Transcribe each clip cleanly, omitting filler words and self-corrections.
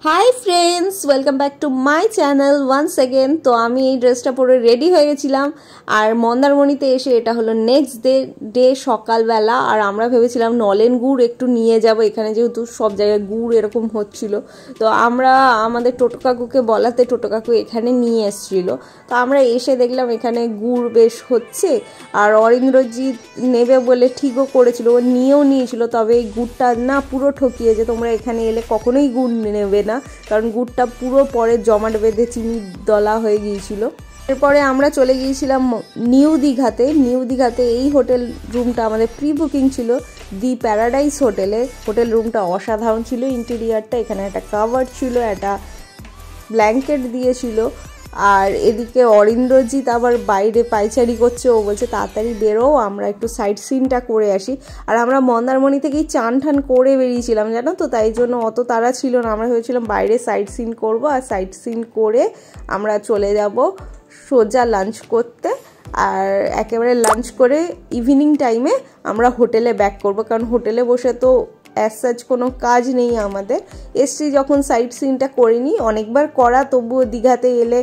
High friends, welcome back to my channel once again. তো আমি এই ড্রেসটা পরে রেডি হয়ে গেছিলাম আর মন্দারমণিতে এসে এটা হলো নেক্সট ডে সকালবেলা। আর আমরা ভেবেছিলাম নলেন গুড় একটু নিয়ে যাব, এখানে যেহেতু সব জায়গায় গুড় এরকম হচ্ছিল। তো আমরা আমাদের টোটো কাকুকে বলাতে টোটো কাকু এখানে নিয়ে এসেছিল। তো আমরা এসে দেখলাম এখানে গুড় বেশ হচ্ছে। আর অরিন্দ্রজিৎ নেবে বলে ঠিকও করেছিল, ও নিয়েও নিয়েছিল, তবে এই গুড়টা না পুরো ঠকিয়েছে। তোমরা এখানে এলে কখনোই গুড় নেবে না, কারণ গুড়টা পুরো পরে জমাট বেঁধে চিনি দলা হয়ে গিয়েছিল। এরপরে আমরা চলে গিয়েছিলাম নিউ দীঘাতে। এই হোটেল রুমটা আমাদের প্রি বুকিং ছিল দি প্যারাডাইস হোটেলে। হোটেল রুমটা অসাধারণ ছিল, ইন্টেরিয়ারটা। এখানে একটা কাভার ছিল, একটা ব্ল্যাঙ্কেট দিয়েছিল। আর এদিকে অরিন্দ্রজিৎ আবার বাইরে পায়চারি করছে, ও বলছে তাড়াতাড়ি বেরো, আমরা একটু সাইট সিনটা করে আসি। আর আমরা মন্দারমণি থেকেই চান ঠান করে বেরিয়েছিলাম, জানো তো, তাই জন্য অত তাড়া ছিল না। আমরা ভেবেছিলাম বাইরে সাইট সিন করবো, আর সাইট সিন করে আমরা চলে যাব সোজা লাঞ্চ করতে। আর একেবারে লাঞ্চ করে ইভিনিং টাইমে আমরা হোটেলে ব্যাক করব, কারণ হোটেলে বসে তো অ্যাজ সাচ কোনো কাজ নেই আমাদের। এসছি যখন সাইট সিনটা করিনি, অনেকবার করা, তবুও দীঘাতে এলে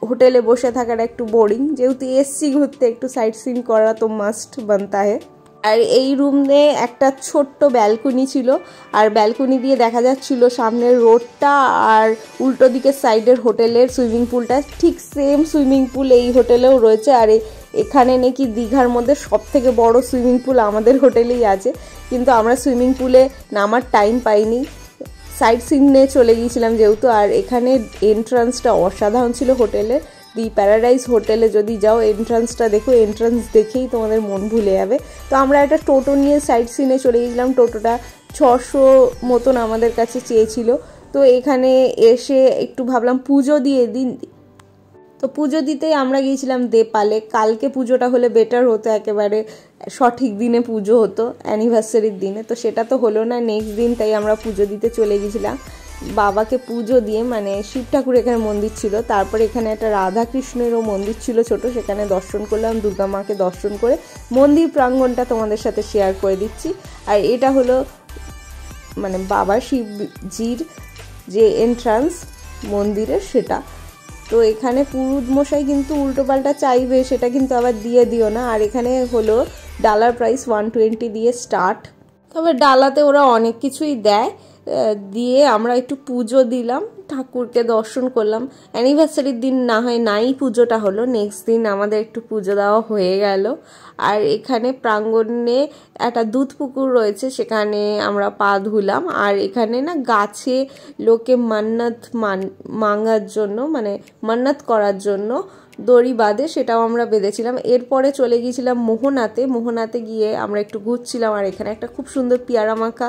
হোটেলে বসে থাকাটা একটু বোরিং। যেহেতু এসছি ঘুরতে, একটু সাইট সিন করা তো মাস্ট বানতা হে। আর এই রুমে একটা ছোট্ট ব্যালকনি ছিল, আর ব্যালকনি দিয়ে দেখা যাচ্ছিল সামনের রোডটা আর উল্টো দিকের সাইডের হোটেলের সুইমিং পুলটা। ঠিক সেম সুইমিং পুল এই হোটেলেও রয়েছে। আর এখানে নাকি দীঘার মধ্যে সবথেকে বড় সুইমিং পুল আমাদের হোটেলেই আছে, কিন্তু আমরা সুইমিং পুলে নামার টাইম পাইনি, সাইট সিনে চলে গিয়েছিলাম যেহেতু। আর এখানে এন্ট্রান্সটা অসাধারণ ছিল হোটেলের। দি প্যারাডাইস হোটেলে যদি যাও, এন্ট্রান্সটা দেখো, এন্ট্রান্স দেখেই তোমাদের মন ভুলে যাবে। তো আমরা একটা টোটো নিয়ে সাইট সিনে চলে গেছিলাম। টোটোটা 600 মতন আমাদের কাছে চেয়েছিল। তো এখানে এসে একটু ভাবলাম পুজো দিয়ে দিন। তো পুজো দিতেই আমরা গিয়েছিলাম দেপালে। কালকে পুজোটা হলে বেটার হতো, একেবারে সঠিক দিনে পুজো হতো, অ্যানিভার্সারির দিনে। তো সেটা তো হলো না, নেক্সট দিন, তাই আমরা পুজো দিতে চলে গেছিলাম। বাবাকে পুজো দিয়ে, মানে শিব ঠাকুর এখানে মন্দির ছিল, তারপরে এখানে একটা রাধা কৃষ্ণেরও মন্দির ছিল ছোট, সেখানে দর্শন করলাম। দুর্গা মাকে দর্শন করে মন্দির প্রাঙ্গণটা তোমাদের সাথে শেয়ার করে দিচ্ছি। আর এটা হলো মানে বাবা শিবজির যে এন্ট্রান্স মন্দিরের, সেটা। তো এখানে পুরুত মশাই কিন্তু উল্টোপাল্টা চাইবে, সেটা কিন্তু আবার দিয়ে দিও না। আর এখানে হলো ডালার প্রাইস 120 দিয়ে স্টার্ট। তবে ডালাতে ওরা অনেক কিছুই দেয়। দিয়ে আমরা একটু পুজো দিলাম, ঠাকুরকে দর্শন করলাম। অ্যানিভার্সারির দিন না হয় নাই পুজোটা হলো, নেক্সট দিন আমাদের একটু পুজো দেওয়া হয়ে গেল। আর এখানে প্রাঙ্গণে একটা দুধ পুকুর রয়েছে, সেখানে আমরা পা ধুলাম। আর এখানে না গাছে লোকে মান্নাত মাঙ্গার জন্য, মানে মান্নাত করার জন্য দড়ি বাঁধে, সেটাও আমরা বেঁধেছিলাম। এরপরে চলে গিয়েছিলাম মোহনাতে গিয়ে আমরা একটু ঘুরছিলাম। আর এখানে একটা খুব সুন্দর পেয়ারা মাখা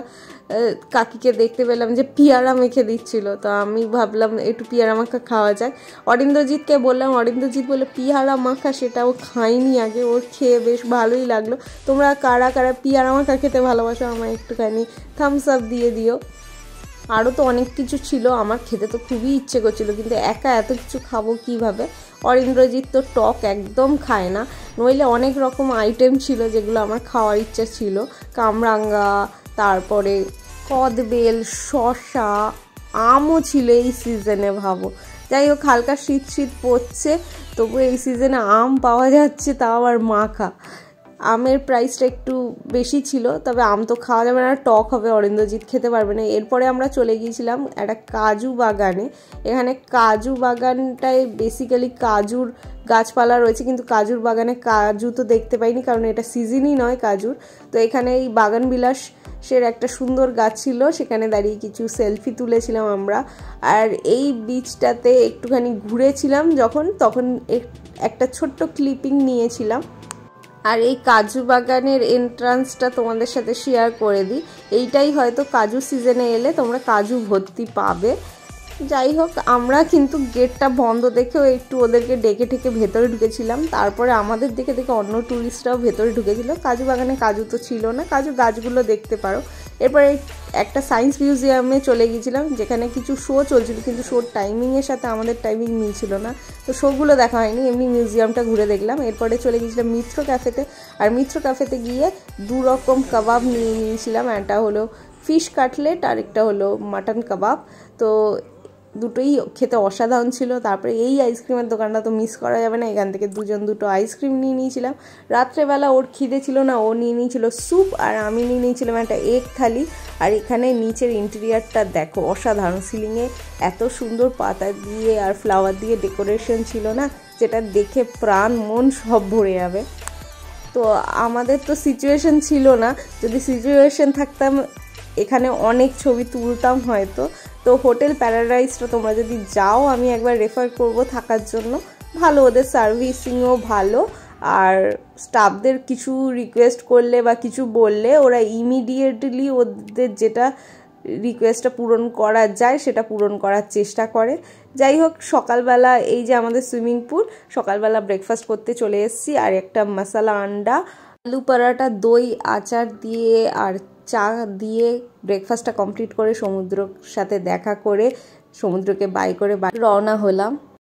কাকিকে দেখতে পেলাম যে পেয়ারা মেখে দিচ্ছিল। তো আমি ভাবলাম একটু পেয়ারা মাখা খাওয়া যাক। অরিন্দ্রজিৎকে বললাম, অরিন্দ্রজিৎ বলে পেয়ারা মাখা সেটাও খাইনি আগে, ওর খেয়ে বেশ ভালোই লাগলো। তোমরা কারা কারা পেয়ারা মাখা খেতে ভালোবাসো, আমার একটুখানি থামস আপ দিয়ে দিও। আরও তো অনেক কিছু ছিল, আমার খেতে তো খুবই ইচ্ছে করছিল, কিন্তু একা এত কিছু খাবো কিভাবে। অরিন্দ্রজিৎ তো টক একদম খায় না, নইলে অনেক রকম আইটেম ছিল যেগুলো আমার খাওয়ার ইচ্ছা ছিল। কামরাঙ্গা, তারপরে কদবেল, শসা, আমও ছিল এই সিজনে, ভাবো। যাই হোক, হালকা শীত পড়ছে, তবু এই সিজনে আম পাওয়া যাচ্ছে, তাও আবার মাখা। আমের প্রাইসটা একটু বেশি ছিল, তবে আম তো খাওয়া যাবে না, টক হবে, অরিন্দ্রজিৎ খেতে পারবে না। এরপরে আমরা চলে গিয়েছিলাম একটা কাজু বাগানে। এখানে কাজু বাগানটায় বেসিক্যালি কাজুর গাছপালা রয়েছে, কিন্তু কাজুর বাগানে কাজু তো দেখতে পাইনি, কারণ এটা সিজনই নয় কাজুর। তো এখানে এই বাগান বিলাসের একটা সুন্দর গাছ ছিল, সেখানে দাঁড়িয়ে কিছু সেলফি তুলেছিলাম আমরা। আর এই বিচটাতে একটুখানি ঘুরেছিলাম তখন একটা ছোট্ট ক্লিপিং নিয়েছিলাম। আর এই কাজু বাগানের এন্ট্রান্সটা তোমাদের সাথে শেয়ার করে দিই। এইটাই হয়তো কাজু সিজনে এলে তোমরা কাজু ভর্তি পাবে। যাই হোক, আমরা কিন্তু গেটটা বন্ধ দেখেও একটু ওদেরকে ডেকে ঠেকে ভেতরে ঢুকেছিলাম। তারপরে আমাদের দেখে অন্য ট্যুরিস্টরাও ভেতরে ঢুকেছিল। কাজু বাগানে কাজু তো ছিল না, কাজু গাছগুলো দেখতে পারো। এরপরে একটা সায়েন্স মিউজিয়ামে চলে গিয়েছিলাম, যেখানে কিছু শো চলছিল, কিন্তু শোর টাইমিংয়ের সাথে আমাদের টাইমিং মিলছিল না, তো শোগুলো দেখা হয়নি, এমনি মিউজিয়ামটা ঘুরে দেখলাম। এরপরে চলে গিয়েছিলাম মিত্র ক্যাফেতে। আর মিত্র ক্যাফেতে গিয়ে 2 রকম কাবাব নিয়েছিলাম, একটা হলো ফিশ কাটলেট আর একটা হলো মাটন কাবাব। তো দুটোই খেতে অসাধারণ ছিল। তারপরে এই আইসক্রিমের দোকানটা তো মিস করা যাবে না, এখান থেকে দুটো আইসক্রিম নিয়ে নিয়েছিলাম। রাত্রেবেলা ওর খিদে ছিল না, ও নিয়ে নিয়েছিল স্যুপ, আর আমি নিয়ে নিয়েছিলাম একটা এগ থালি। আর এখানে নিচের ইন্টেরিয়ারটা দেখো অসাধারণ, সিলিংয়ে এত সুন্দর পাতা দিয়ে আর ফ্লাওয়ার দিয়ে ডেকোরেশন ছিল না, যেটা দেখে প্রাণ মন সব ভরে যাবে। তো আমাদের তো সিচুয়েশন ছিল না, যদি সিচুয়েশন থাকতাম এখানে অনেক ছবি তুলতাম হয়তো। তো হোটেল প্যারাডাইসটা তোমরা যদি যাও আমি একবার রেফার করব থাকার জন্য, ভালো, ওদের সার্ভিসিংও ভালো। আর স্টাফদের কিছু রিকোয়েস্ট করলে বা কিছু বললে ওরা ইমিডিয়েটলি ওদের যেটা রিকোয়েস্টটা পূরণ করা যায় সেটা পূরণ করার চেষ্টা করে। যাই হোক, সকালবেলা এই যে আমাদের সুইমিং পুল, সকালবেলা ব্রেকফাস্ট করতে চলে এসেছি। আর একটা মশলা আন্ডা, আলু পরাটা, দই, আচার দিয়ে আর চা দিয়ে ব্রেকফাস্টটা কমপ্লিট করে সমুদ্রের সাথে দেখা করে সমুদ্রকে বাই করে রওনা হলাম।